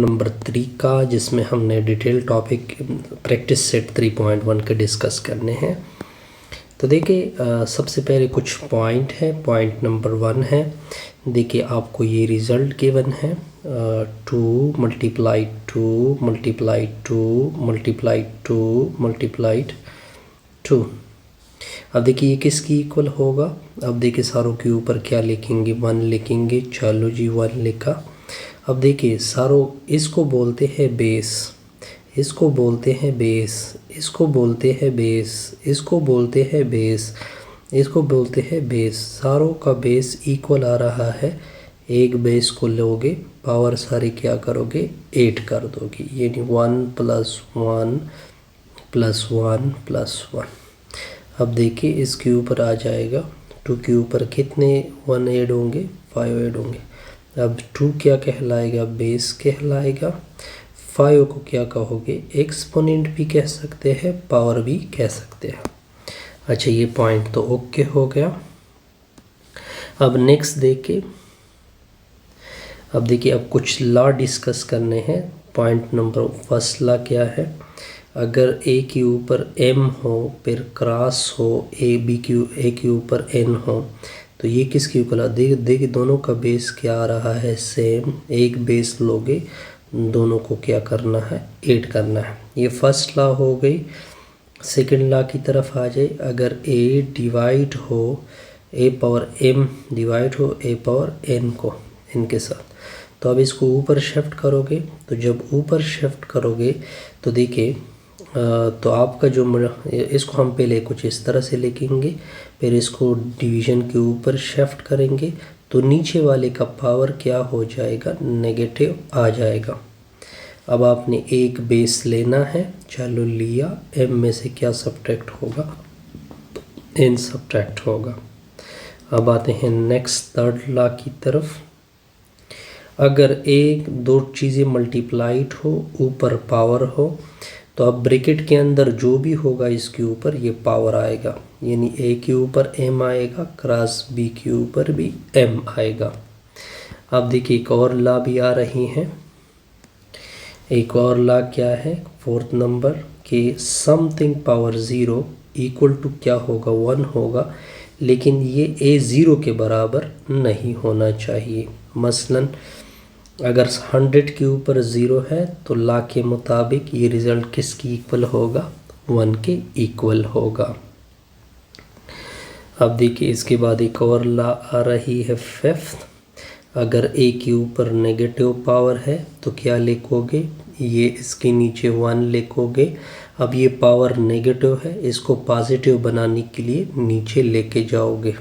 Number 3 का, जिसमें हमने डिटेल टॉपिक प्रैक्टिस सेट 3.1 के डिस्कस करने हैं। तो देखिए सबसे पहले कुछ पॉइंट है। पॉइंट नंबर 1 है, देखिए आपको ये रिज़ल्ट गिवन है 2 मल्टीप्लाइड 2 मल्टीप्लाइड 2 मल्टीप्लाइड 2 मल्टीप्लाइड 2। अब देखिए ये किसकी इक्वल होगा। अब देखिए सारों के ऊपर क्या लिखेंगे, 1 लिखेंगे। चलो जी 1 लिखा। अब देखिए सारों, इसको बोलते हैं बेस, इसको बोलते हैं बेस, इसको बोलते हैं बेस, इसको बोलते हैं बेस, इसको बोलते हैं बेस। सारों का बेस इक्वल आ रहा है। एक बेस को लोगे, पावर सारी क्या करोगे, 8 कर दोगे। यानी 1 + 1 + 1 + 1। अब देखिए इसके ऊपर आ जाएगा 2 के ऊपर कितने 1 ऐड होंगे, 5 ऐड होंगे। अब 2 क्या कहलाएगा, बेस कहलाएगा। 5 को क्या कहोगे, एक्सपोनेंट भी कह सकते हैं, पावर भी कह सकते हैं। अच्छा ये पॉइंट तो ओके हो गया। अब नेक्स्ट देखिए, अब देखिए अब कुछ लॉ डिस्कस करने हैं। पॉइंट नंबर फर्स्ट लॉ क्या है, अगर ए के ऊपर m हो फिर क्रॉस हो ए के ऊपर n हो, तो ये किसकी इक्वल है। देखिए दोनों का बेस क्या आ रहा है, सेम। एक बेस लोगे, दोनों को क्या करना है, ऐड करना है। ये फर्स्ट लॉ हो गई। सेकंड लॉ की तरफ आ जाए, अगर a डिवाइड हो a पावर m डिवाइड हो a पावर n को इनके साथ, तो अब इसको ऊपर शिफ्ट करोगे। तो जब ऊपर शिफ्ट करोगे तो देखिए तो आपका जो, इसको हम पहले कुछ इस तरह से लिखेंगे, फिर इसको डिवीज़न के ऊपर शिफ्ट करेंगे, तो नीचे वाले का पावर क्या हो जाएगा, नेगेटिव आ जाएगा। अब आपने एक बेस लेना है, चलो लिया। m में से क्या सब्ट्रैक्ट होगा, n सब्ट्रैक्ट होगा। अब आते हैं नेक्स्ट थर्ड लॉ की तरफ। अगर एक दो चीज़ें मल्टीप्लाइड हो, ऊपर पावर हो, तो अब ब्रैकेट के अंदर जो भी होगा इसके ऊपर ये पावर आएगा। यानी a के ऊपर m आएगा, क्रॉस b के ऊपर भी m आएगा। अब देखिए एक और लॉ भी आ रही है। एक और लॉ क्या है, फोर्थ नंबर, कि समथिंग पावर 0 इक्वल टू क्या होगा, 1 होगा, लेकिन ये a 0 के बराबर नहीं होना चाहिए। मसलन अगर 100 के ऊपर 0 है तो लॉ के मुताबिक ये रिज़ल्ट किसकी इक्वल होगा, 1 के इक्वल होगा। अब देखिए इसके बाद एक और लॉ आ रही है फिफ्थ। अगर a के ऊपर नेगेटिव पावर है तो क्या लिखोगे, ये इसके नीचे 1 लिखोगे। अब ये पावर नेगेटिव है, इसको पॉजिटिव बनाने के लिए नीचे लेके जाओगे,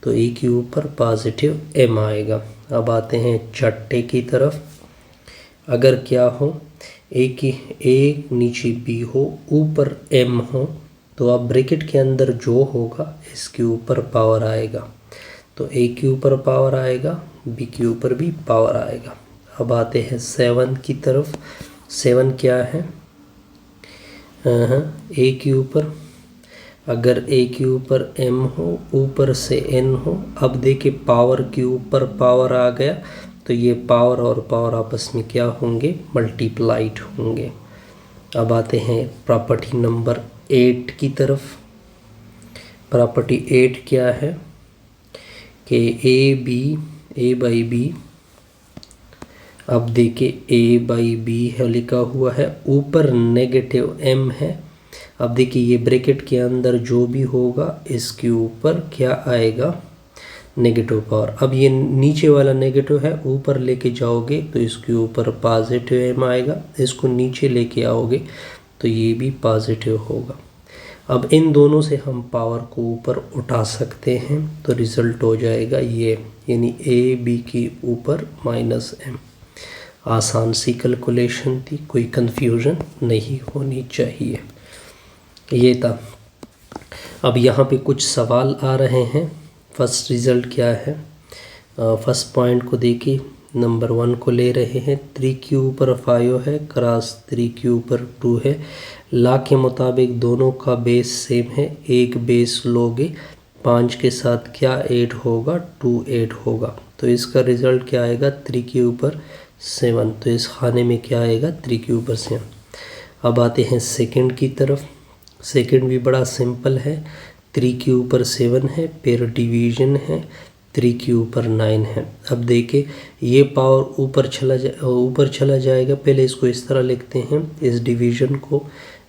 तो a के ऊपर पॉजिटिव m आएगा। अब आते हैं चट्टे की तरफ। अगर क्या हो, a नीचे b हो, ऊपर m हो, तो अब ब्रैकेट के अंदर जो होगा इसके ऊपर पावर आएगा। तो a के ऊपर पावर आएगा, b के ऊपर भी पावर आएगा। अब आते हैं 7 की तरफ। 7 क्या है, a के ऊपर, अगर a के ऊपर m हो, ऊपर से n हो। अब देखिए पावर के ऊपर पावर आ गया, तो ये पावर और पावर आपस में क्या होंगे, मल्टीप्लाइड होंगे। अब आते हैं प्रॉपर्टी नंबर 8 की तरफ। प्रॉपर्टी 8 क्या है कि a बाई b, अब देखिए a बाई b है लिखा हुआ है, ऊपर नेगेटिव m है। अब देखिए ये ब्रैकेट के अंदर जो भी होगा इसके ऊपर क्या आएगा, नेगेटिव पावर। अब ये नीचे वाला नेगेटिव है, ऊपर लेके जाओगे तो इसके ऊपर पॉजिटिव m आएगा। इसको नीचे लेके आओगे तो ये भी पॉजिटिव होगा। अब इन दोनों से हम पावर को ऊपर उठा सकते हैं, तो रिज़ल्ट हो जाएगा ये, यानी a b के ऊपर -m। आसान सी कैलकुलेशन थी, कोई कंफ्यूजन नहीं होनी चाहिए। ये था। अब यहाँ पे कुछ सवाल आ रहे हैं। फर्स्ट रिज़ल्ट क्या है, फर्स्ट पॉइंट को देखिए, नंबर 1 को ले रहे हैं। 3 के ऊपर 5 है, क्रॉस 3 के ऊपर 2 है। लॉ के मुताबिक दोनों का बेस सेम है। एक बेस लोगे, 5 के साथ क्या ऐड होगा, 2 ऐड होगा, तो इसका रिज़ल्ट क्या आएगा, 3 के ऊपर 7, तो इस खाने में क्या आएगा 3 के ऊपर 7। अब आते हैं सेकंड की तरफ। सेकंड भी बड़ा सिंपल है, 3 के ऊपर 7 है, फिर डिवीजन है, 3 के ऊपर 9 है। अब देखिए ये पावर ऊपर चला जाएगा। पहले इसको इस तरह लिखते हैं, इस डिवीजन को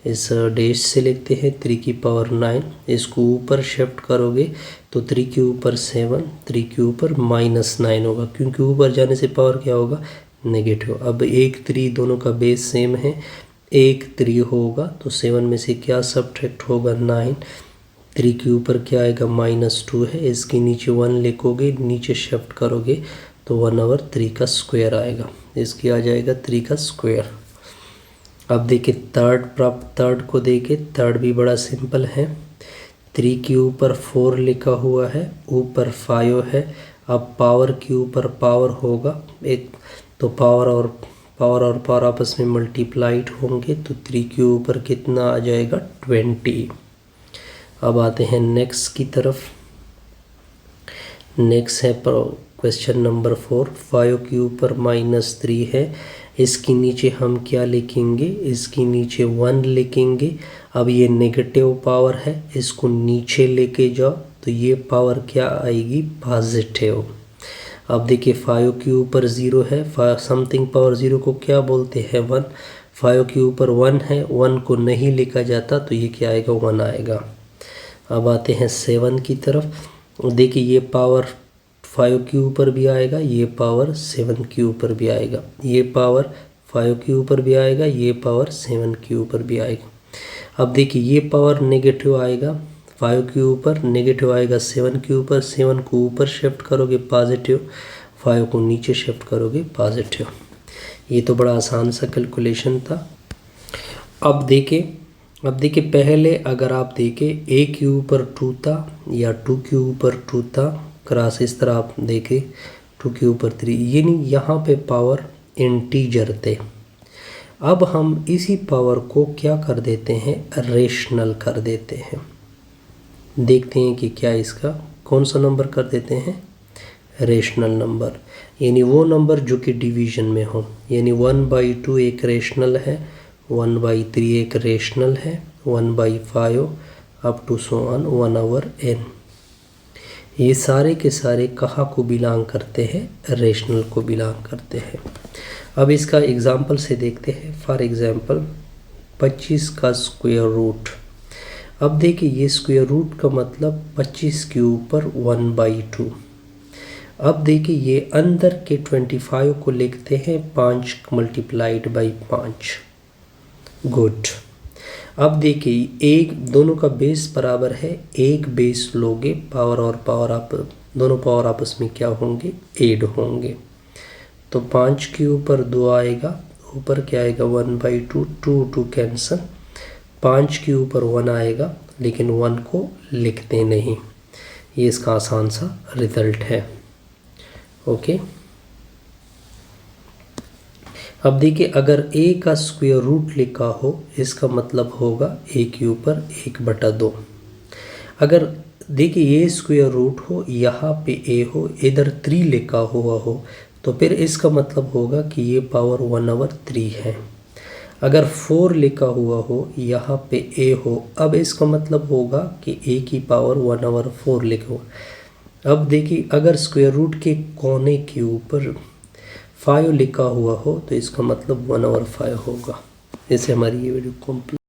इस डैश से लिखते हैं 3 की पावर 9। इसको ऊपर शिफ्ट करोगे तो 3 के ऊपर 7, 3 के ऊपर -9 होगा, क्योंकि ऊपर जाने से पावर क्या होगा नेगेटिव। अब 1 3 दोनों का बेस सेम है, 1 3 होगा तो 7 में से क्या सब्ट्रैक्ट होगा 9। 3 के ऊपर क्या आएगा -2 है, इसके नीचे 1 लिखोगे, नीचे शिफ्ट करोगे तो 1/3 का स्क्वायर आएगा। इसकी आ जाएगा 3 का स्क्वायर। अब देखिए थर्ड को देखिए, थर्ड भी बड़ा सिंपल है। 3 के ऊपर 4 लिखा हुआ है, ऊपर 5 है। अब पावर के ऊपर पावर होगा एक, तो पावर और पावर आपस में मल्टीप्लाइड होंगे, तो 3 के ऊपर कितना आ जाएगा 20। अब आते हैं नेक्स्ट की तरफ। नेक्स्ट है क्वेश्चन नंबर 4। 5 के ऊपर -3 है, इसके नीचे हम क्या लिखेंगे, इसके नीचे 1 लिखेंगे। अब ये नेगेटिव पावर है, इसको नीचे लेके जाओ तो ये पावर क्या आएगी पॉजिटिव। अब देखिए 5 के ऊपर 0 है, समथिंग पावर 0 को क्या बोलते हैं 1। 5 के ऊपर 1 है, 1 को नहीं लिखा जाता तो ये क्या आएगा 1 आएगा। अब आते हैं 7 की तरफ। देखिए ये पावर 5 के ऊपर भी आएगा, ये पावर 7 के ऊपर भी आएगा, ये पावर 5 के ऊपर भी आएगा, ये पावर 7 के ऊपर भी आएगा। अब देखिए ये पावर नेगेटिव आएगा 5 के ऊपर, नेगेटिव आएगा 7 के ऊपर। 7 को ऊपर शिफ्ट करोगे पॉजिटिव, 5 को नीचे शिफ्ट करोगे पॉजिटिव। ये तो बड़ा आसान सा कैलकुलेशन था। अब देखिए पहले अगर आप देखें 1 के ऊपर 2 था या 2 के ऊपर 2 था, क्रॉस इस तरह आप देखें 2 के ऊपर 3, यानी यहाँ पे पावर इंटीजर थे। अब हम इसी पावर को क्या कर देते हैं रेशनल कर देते हैं। देखते हैं कि क्या इसका कौन सा नंबर कर देते हैं रेशनल नंबर, यानी वो नंबर जो कि डिवीजन में हो। यानी 1/2 एक रेशनल है, 1/3 एक रेशनल है, 1/5 up to so on 1/n। ये सारे के सारे कहाँ को बिलोंग करते हैं रेशनल को बिलोंग करते हैं। अब इसका एग्जांपल से देखते हैं। फॉर एग्जांपल 25 का स्क्वायर रूट। अब देखिए ये स्क्वायर रूट का मतलब 25 के ऊपर 1/2। अब देखिए ये अंदर के 25 को लिखते हैं 5 × 5। गुड। अब देखिए एक दोनों का बेस बराबर है, एक बेस लोगे, पावर और पावर आप दोनों पावर आपस में क्या होंगे ऐड होंगे। तो 5 के ऊपर 2 आएगा, ऊपर क्या आएगा 1/2, 2 कैंसल। 5 के ऊपर 1 आएगा, लेकिन 1 को लिखते नहीं। ये इसका आसान सा रिजल्ट है। ओके। अब देखिए अगर a का स्क्वायर रूट लिखा हो, इसका मतलब होगा a के ऊपर 1/2। अगर देखिए ये स्क्वायर रूट हो, यहाँ पे a हो, इधर 3 लिखा हुआ हो, तो फिर इसका मतलब होगा कि ये पावर 1/3 है। अगर 4 लिखा हुआ हो, यहाँ पे a हो, अब इसका मतलब होगा कि a की पावर 1/4 लिखा हो। अब देखिए अगर स्क्वायर रूट के कोने के ऊपर 5 लिखा हुआ हो, तो इसका मतलब 1/5 होगा। इससे हमारी ये वीडियो कंप्लीट।